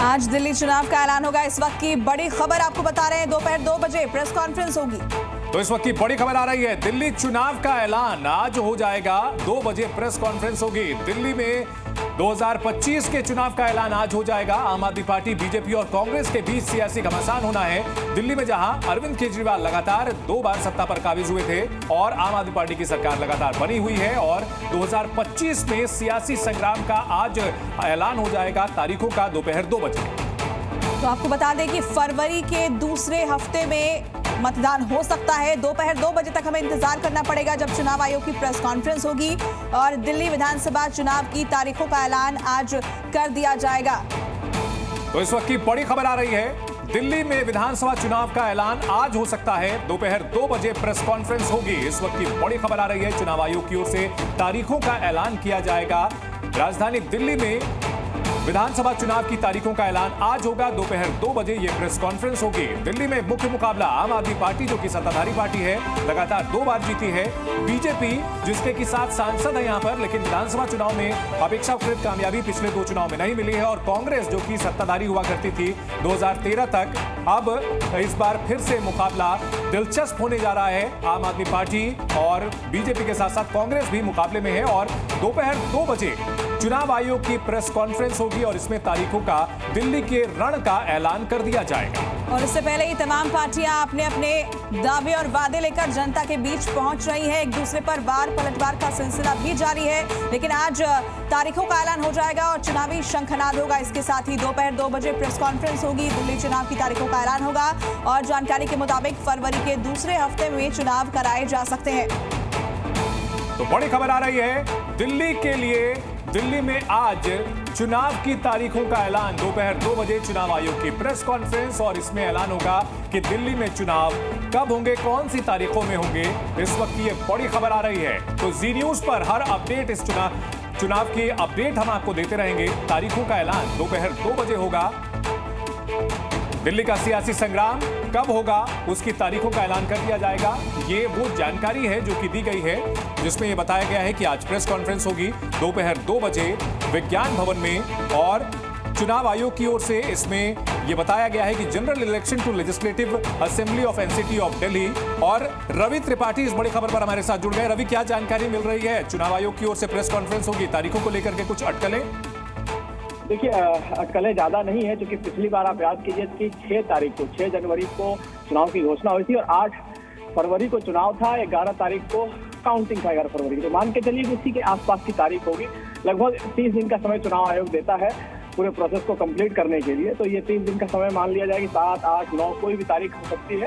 आज दिल्ली चुनाव का ऐलान होगा। इस वक्त की बड़ी खबर आपको बता रहे हैं, दोपहर 2 बजे प्रेस कॉन्फ्रेंस होगी। तो इस वक्त की बड़ी खबर आ रही है, दिल्ली चुनाव का ऐलान आज हो जाएगा। 2 बजे प्रेस कॉन्फ्रेंस होगी। दिल्ली में 2025 के चुनाव का ऐलान आज हो जाएगा। आम आदमी पार्टी, बीजेपी और कांग्रेस के बीच सियासी घमासान होना है दिल्ली में, जहां अरविंद केजरीवाल लगातार 2 बार सत्ता पर काबिज हुए थे और आम आदमी पार्टी की सरकार लगातार बनी हुई है। और 2025 में सियासी संग्राम का आज ऐलान हो जाएगा, तारीखों का दोपहर 2 बजे। तो आपको बता दें कि फरवरी के दूसरे हफ्ते में मतदान हो सकता है। दोपहर 2 बजे तक हमें इंतजार करना पड़ेगा जब चुनाव आयोग की प्रेस कॉन्फ्रेंस होगी और दिल्ली विधानसभा चुनाव की तारीखों का ऐलान आज कर दिया जाएगा। तो इस वक्त की बड़ी खबर आ रही है, दिल्ली में विधानसभा चुनाव का ऐलान आज हो सकता है। दोपहर 2 बजे प्रेस कॉन्फ्रेंस होगी। इस वक्त की बड़ी खबर आ रही है, चुनाव आयोग की ओर से तारीखों का ऐलान किया जाएगा। राजधानी दिल्ली में विधानसभा चुनाव की तारीखों का ऐलान आज होगा। दोपहर 2 बजे ये प्रेस कॉन्फ्रेंस होगी। दिल्ली में मुख्य मुकाबला आम आदमी पार्टी, जो कि सत्ताधारी पार्टी है, लगातार 2 बार जीती है, बीजेपी, जिसके की 7 सांसद है यहां पर, लेकिन विधानसभा चुनाव में अपेक्षाकृत कामयाबी पिछले 2 चुनाव में नहीं मिली है। और कांग्रेस, जो कि सत्ताधारी हुआ करती थी 2013 तक, अब इस बार फिर से मुकाबला दिलचस्प होने जा रहा है। आम आदमी पार्टी और बीजेपी के साथ साथ कांग्रेस भी मुकाबले में है। और दोपहर 2 बजे चुनाव आयोग की प्रेस कॉन्फ्रेंस होगी और इसमें तारीखों का दिल्ली के रण का ऐलान कर दिया जाएगा। और इससे पहले ही तमाम पार्टियां अपने अपने दावे और वादे लेकर जनता के बीच पहुंच रही है। एक दूसरे पर वार पलटवार का सिलसिला भी जारी है, लेकिन आज तारीखों का ऐलान हो जाएगा और चुनावी शंखनाद होगा। इसके साथ ही दोपहर 2 बजे प्रेस कॉन्फ्रेंस होगी, दिल्ली चुनाव की तारीखों का ऐलान होगा और जानकारी के मुताबिक फरवरी के दूसरे हफ्ते में चुनाव कराए जा सकते हैं। तो बड़ी खबर आ रही है दिल्ली के लिए। दिल्ली में आज चुनाव की तारीखों का ऐलान, दोपहर 2 बजे चुनाव आयोग की प्रेस कॉन्फ्रेंस और इसमें ऐलान होगा कि दिल्ली में चुनाव कब होंगे, कौन सी तारीखों में होंगे। इस वक्त की ये बड़ी खबर आ रही है। तो जी न्यूज पर हर अपडेट, इस चुनाव की अपडेट हम आपको देते रहेंगे। तारीखों का ऐलान दोपहर 2 बजे होगा। दिल्ली का सियासी संग्राम कब होगा, उसकी तारीखों का ऐलान कर दिया जाएगा। ये वो जानकारी है जो कि दी गई है, जिसमें ये बताया गया है कि आज प्रेस कॉन्फ्रेंस होगी दोपहर 2 बजे विज्ञान भवन में। और चुनाव आयोग की ओर से इसमें यह बताया गया है कि general election to legislative assembly of NCT of Delhi. और रवि त्रिपाठी इस बड़ी खबर पर हमारे साथ जुड़ गए। रवि, क्या जानकारी मिल रही है? चुनाव आयोग की ओर से प्रेस कॉन्फ्रेंस होगी, तारीखों को लेकर के कुछ अटकलें? देखिए, अटकलें ज्यादा नहीं है, क्योंकि पिछली बार आप याद कीजिए कि 6 जनवरी को चुनाव की घोषणा हुई थी और 8 फरवरी को चुनाव था, 11 तारीख को काउंटिंग था, 11 फरवरी को। तो मान के चलिए उसी के आसपास की तारीख होगी। लगभग 30 दिन का समय चुनाव आयोग देता है पूरे प्रोसेस को कंप्लीट करने के लिए। तो ये 30 दिन का समय मान लिया जाए कि 7, 8, 9 कोई भी तारीख हो सकती है।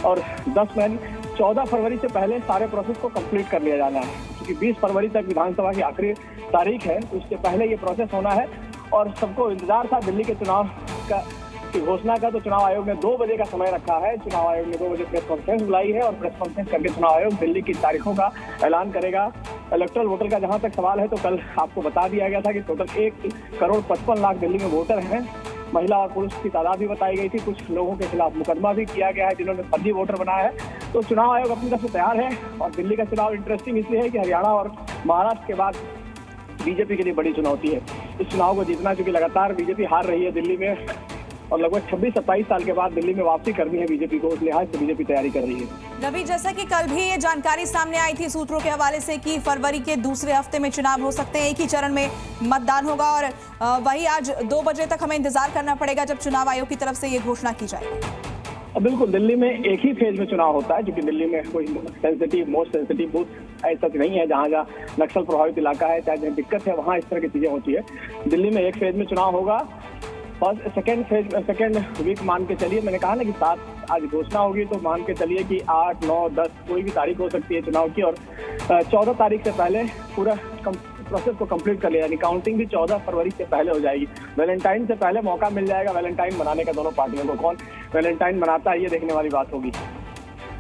और 14 फरवरी से पहले सारे प्रोसेस को कंप्लीट कर लिया जाना है, क्योंकि 20 फरवरी तक विधानसभा की आखिरी तारीख है। उससे पहले ये प्रोसेस होना है और सबको इंतजार था दिल्ली के चुनाव की घोषणा का। तो चुनाव आयोग ने 2 बजे का समय रखा है। चुनाव आयोग ने 2 बजे प्रेस कॉन्फ्रेंस बुलाई है और प्रेस कॉन्फ्रेंस करके चुनाव आयोग दिल्ली की तारीखों का ऐलान करेगा। इलेक्टोरल वोटर का जहां तक सवाल है, तो कल आपको बता दिया गया था कि टोटल 1,55,00,000 दिल्ली में वोटर हैं। महिला और पुरुष की तादाद भी बताई गई थी। कुछ लोगों के खिलाफ मुकदमा भी किया गया है जिन्होंने फर्जी वोटर बनाया है। तो चुनाव आयोग अपनी तरफ से तैयार है। और दिल्ली का चुनाव इंटरेस्टिंग इसलिए है कि हरियाणा और महाराष्ट्र के बाद बीजेपी के लिए बड़ी चुनौती है इस चुनाव को जीतना, क्योंकि लगातार बीजेपी हार रही है दिल्ली में और लगभग 26-27 साल के बाद दिल्ली में वापसी करनी है बीजेपी को। उस लिहाज से बीजेपी तैयारी कर रही है। रवि, जैसा कि कल भी ये जानकारी सामने आई थी सूत्रों के हवाले से कि फरवरी के दूसरे हफ्ते में चुनाव हो सकते हैं, एक ही चरण में मतदान होगा और वही आज 2 बजे तक हमें इंतजार करना पड़ेगा जब चुनाव आयोग की तरफ से ये घोषणा की जाएगी। बिल्कुल, दिल्ली में एक ही फेज में चुनाव होता है, क्योंकि दिल्ली में कोई मोस्ट सेंसिटिव बूथ ऐसा नहीं है जहाँ नक्सल प्रभावित इलाका है, चाहे जहाँ दिक्कत है वहाँ इस तरह की चीजें होती है। दिल्ली में एक फेज में चुनाव होगा। फर्स्ट सेकेंड वीक मान के चलिए, मैंने कहा ना कि 7 आज घोषणा होगी, तो मान के चलिए कि 8, 9, 10 कोई भी तारीख हो सकती है चुनाव की। और 14 तारीख से पहले पूरा प्रोसेस को कंप्लीट कर लिया, यानी काउंटिंग भी 14 फरवरी से पहले हो जाएगी। वैलेंटाइन से पहले मौका मिल जाएगा वैलेंटाइन मनाने का दोनों पार्टियों को। कौन वैलेंटाइन मनाता है, ये देखने वाली बात होगी।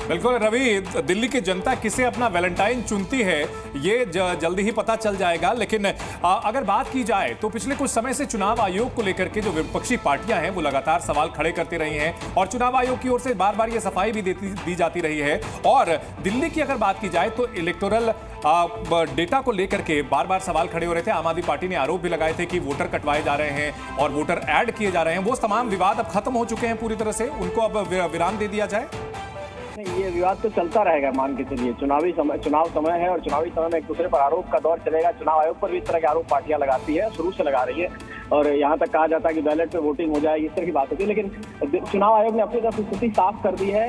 बिल्कुल रवि, दिल्ली की जनता किसे अपना वैलेंटाइन चुनती है ये जल्दी ही पता चल जाएगा। लेकिन अगर बात की जाए तो पिछले कुछ समय से चुनाव आयोग को लेकर के जो विपक्षी पार्टियां हैं वो लगातार सवाल खड़े करती रही हैं और चुनाव आयोग की ओर से बार बार ये सफाई भी दी जाती रही है। और दिल्ली की अगर बात की जाए तो इलेक्टोरल डेटा को लेकर के बार बार सवाल खड़े हो रहे थे। आम आदमी पार्टी ने आरोप भी लगाए थे कि वोटर कटवाए जा रहे हैं और वोटर ऐड किए जा रहे हैं। वो तमाम विवाद अब खत्म हो चुके हैं पूरी तरह से, उनको अब विराम दे दिया जाए। ये विवाद तो चलता रहेगा, मान के चलिए। चुनाव समय है और चुनावी समय में एक दूसरे पर आरोप का दौर चलेगा। चुनाव आयोग पर भी इस तरह के आरोप पार्टियां लगाती है, शुरू से लगा रही है और यहाँ तक कहा जाता है कि बैलेट पे वोटिंग हो जाएगी, इस तरह की बात होती है। लेकिन चुनाव आयोग ने अपनी तरफ स्थिति साफ कर दी है।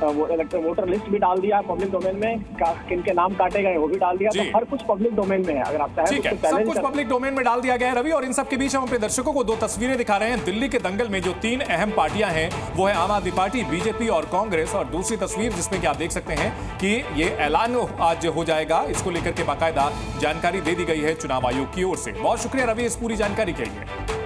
वोटर लिस्ट भी डाल दिया पब्लिक डोमेन में, किन के नाम काटे गए वो भी डाल दिया। तो हर कुछ पब्लिक डोमेन में है, अगर आप चाहें तो सब कुछ पब्लिक डोमेन में डाल दिया गया है रवि। और इन सब के बीच हम अपने दर्शकों को दो तस्वीरें दिखा रहे हैं। दिल्ली के दंगल में जो 3 अहम पार्टियां हैं वो है आम आदमी पार्टी, बीजेपी और कांग्रेस। और दूसरी तस्वीर जिसमें कि आप देख सकते हैं कि ये ऐलान आज हो जाएगा, इसको लेकर के बाकायदा जानकारी दे दी गई है चुनाव आयोग की ओर से। बहुत शुक्रिया रवि इस पूरी जानकारी के लिए।